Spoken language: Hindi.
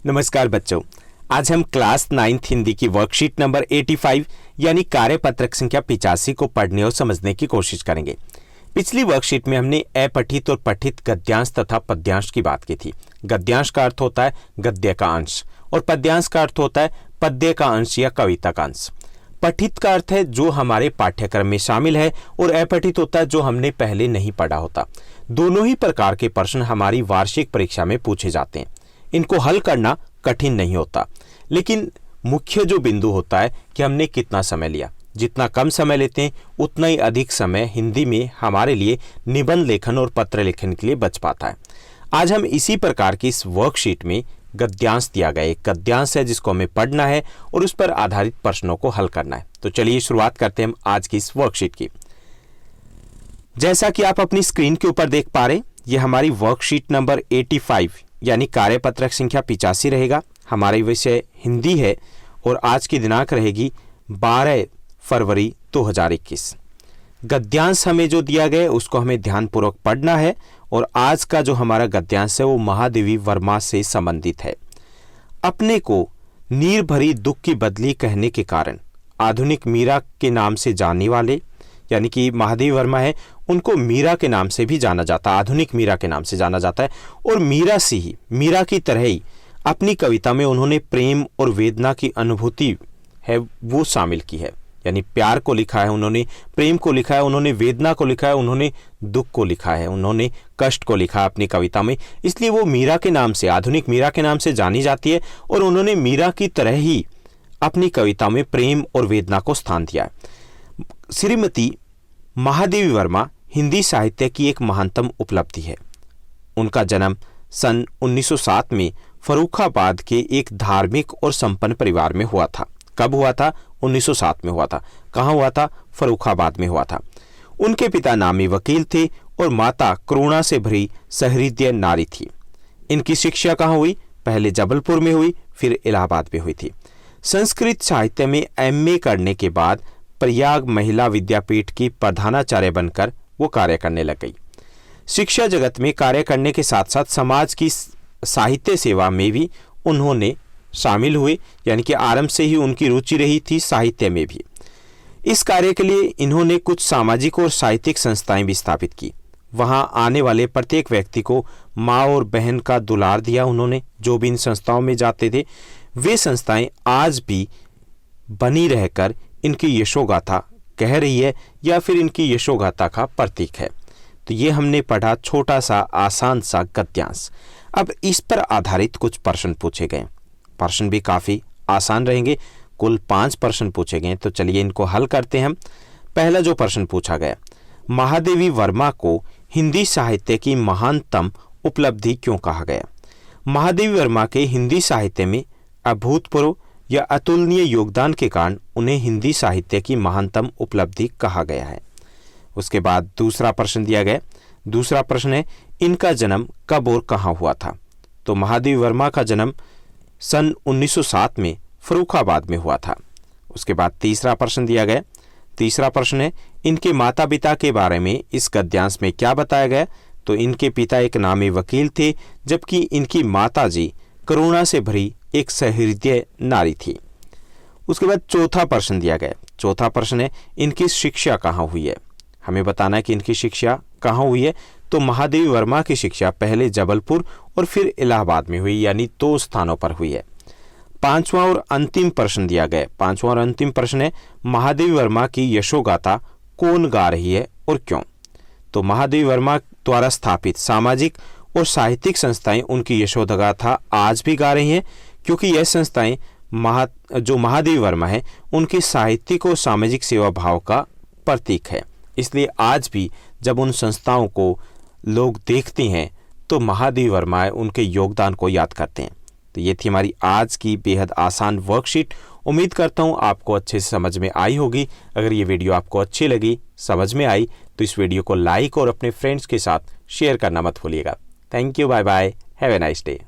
नमस्कार बच्चों, आज हम क्लास 9th हिंदी की वर्कशीट नंबर 85 यानी कार्यपत्रक संख्या 85 को पढ़ने और समझने की कोशिश करेंगे। पिछली वर्कशीट में हमने अपठित और पठित गद्यांश तथा पद्यांश की बात की थी। गद्यांश का अर्थ होता है गद्य का अंश और पद्यांश का अर्थ होता है पद्य का अंश या कविता का अंश। पठित का अर्थ है जो हमारे पाठ्यक्रम में शामिल है और अपठित होता है जो हमने पहले नहीं पढ़ा होता। दोनों ही प्रकार के प्रश्न हमारी वार्षिक परीक्षा में पूछे जाते हैं। इनको हल करना कठिन नहीं होता, लेकिन मुख्य जो बिंदु होता है कि हमने कितना समय लिया। जितना कम समय लेते हैं उतना ही अधिक समय हिंदी में हमारे लिए निबंध लेखन और पत्र लेखन के लिए बच पाता है। आज हम इसी प्रकार की इस वर्कशीट में गद्यांश दिया गया एक गद्यांश है जिसको हमें पढ़ना है और उस पर आधारित प्रश्नों को हल करना है। तो चलिए शुरुआत करते हैं हम आज की इस वर्कशीट की। जैसा कि आप अपनी स्क्रीन के ऊपर देख पा रहे, यह हमारी वर्कशीट नंबर 85 यानी कार्यपत्रक संख्या 85 रहेगा। हमारा विषय हिंदी है और आज की दिनांक रहेगी 12 फरवरी 2021। गद्यांश हमें जो दिया गया उसको हमें ध्यानपूर्वक पढ़ना है और आज का जो हमारा गद्यांश है वो महादेवी वर्मा से संबंधित है। अपने को नीर भरी दुख की बदली कहने के कारण आधुनिक मीरा के नाम से जानने वाले यानी कि महादेवी वर्मा है, उनको मीरा के नाम से भी जाना जाता है, आधुनिक मीरा के नाम से जाना जाता है। और मीरा की तरह ही अपनी कविता में उन्होंने प्रेम और वेदना की अनुभूति है वो शामिल की है। यानी प्यार को लिखा है उन्होंने, प्रेम को लिखा है उन्होंने, वेदना को लिखा है उन्होंने, दुख को लिखा है उन्होंने, कष्ट को लिखा है अपनी कविता में। इसलिए वो मीरा के नाम से, आधुनिक मीरा के नाम से जानी जाती है और उन्होंने मीरा की तरह ही अपनी कविता में प्रेम और वेदना को स्थान दिया है। श्रीमती महादेवी वर्मा हिंदी साहित्य की एक महानतम उपलब्धि है। उनका जन्म सन 1907 में फर्रुखाबाद के एक धार्मिक और संपन्न परिवार में हुआ था। कब हुआ था? 1907 में हुआ था। कहाँ हुआ था? फर्रुखाबाद में हुआ था। उनके पिता नामी वकील थे और माता करुणा से भरी सहृदय नारी थी। इनकी शिक्षा कहाँ हुई? पहले जबलपुर में हुई, फिर इलाहाबाद में हुई थी। संस्कृत साहित्य में MA करने के बाद प्रयाग महिला विद्यापीठ की प्रधानाचार्य बनकर वो कार्य करने लग गई। शिक्षा जगत में कार्य करने के साथ साथ समाज की साहित्य सेवा में भी उन्होंने शामिल हुए, यानी कि आरंभ से ही उनकी रुचि रही थी साहित्य में भी। इस कार्य के लिए इन्होंने कुछ सामाजिक और साहित्यिक संस्थाएं भी स्थापित की। वहां आने वाले प्रत्येक व्यक्ति को माँ और बहन का दुलार दिया उन्होंने। जो भी इन संस्थाओं में जाते थे वे संस्थाएं आज भी बनी रहकर इनकी यशोगाथा कह रही है या फिर इनकी यशोगाथा का प्रतीक है। तो ये हमने पढ़ा छोटा सा आसान सा गद्यांश। अब इस पर आधारित कुछ प्रश्न पूछे गए। प्रश्न भी काफ़ी आसान रहेंगे। कुल 5 प्रश्न पूछे गए, तो चलिए इनको हल करते हैं हम। पहला जो प्रश्न पूछा गया, महादेवी वर्मा को हिंदी साहित्य की महानतम उपलब्धि क्यों कहा गया? महादेवी वर्मा के हिंदी साहित्य में अभूतपूर्व या अतुलनीय योगदान के कारण उन्हें हिंदी साहित्य की महानतम उपलब्धि कहा गया है। उसके बाद दूसरा प्रश्न दिया गया। दूसरा प्रश्न है, इनका जन्म कब और कहाँ हुआ था? तो महादेवी वर्मा का जन्म सन 1907 में फर्रुखाबाद में हुआ था। उसके बाद तीसरा प्रश्न दिया गया। तीसरा प्रश्न है, इनके माता पिता के बारे में इस गद्यांश में क्या बताया गया? तो इनके पिता एक नामी वकील थे जबकि इनकी माता जी करुणा से भरी एक सहृदय नारी थी। उसके बाद चौथा प्रश्न दिया गया। चौथा प्रश्न है, इनकी शिक्षा कहाँ हुई है? हमें बताना है कि इनकी शिक्षा कहाँ हुई है। तो महादेवी वर्मा की शिक्षा पहले जबलपुर और फिर इलाहाबाद में हुई, यानी 2 स्थानों पर हुई है। पांचवा और अंतिम प्रश्न दिया गया। पांचवा और अंतिम प्रश्न है, महादेवी वर्मा की यशोगाथा कौन गा रही है और क्यों? तो महादेवी वर्मा द्वारा स्थापित सामाजिक और साहित्यिक संस्थाएं उनकी यशोगाथा आज भी गा रही हैं, क्योंकि यह संस्थाएं जो महादेवी वर्मा है उनकी साहित्यिक और सामाजिक सेवा भाव का प्रतीक है। इसलिए आज भी जब उन संस्थाओं को लोग देखते हैं तो महादेवी वर्मा उनके योगदान को याद करते हैं। तो ये थी हमारी आज की बेहद आसान वर्कशीट। उम्मीद करता हूँ आपको अच्छे से समझ में आई होगी। अगर ये वीडियो आपको अच्छी लगी, समझ में आई, तो इस वीडियो को लाइक और अपने फ्रेंड्स के साथ शेयर करना मत भूलिएगा। Thank you, bye bye, have a nice day.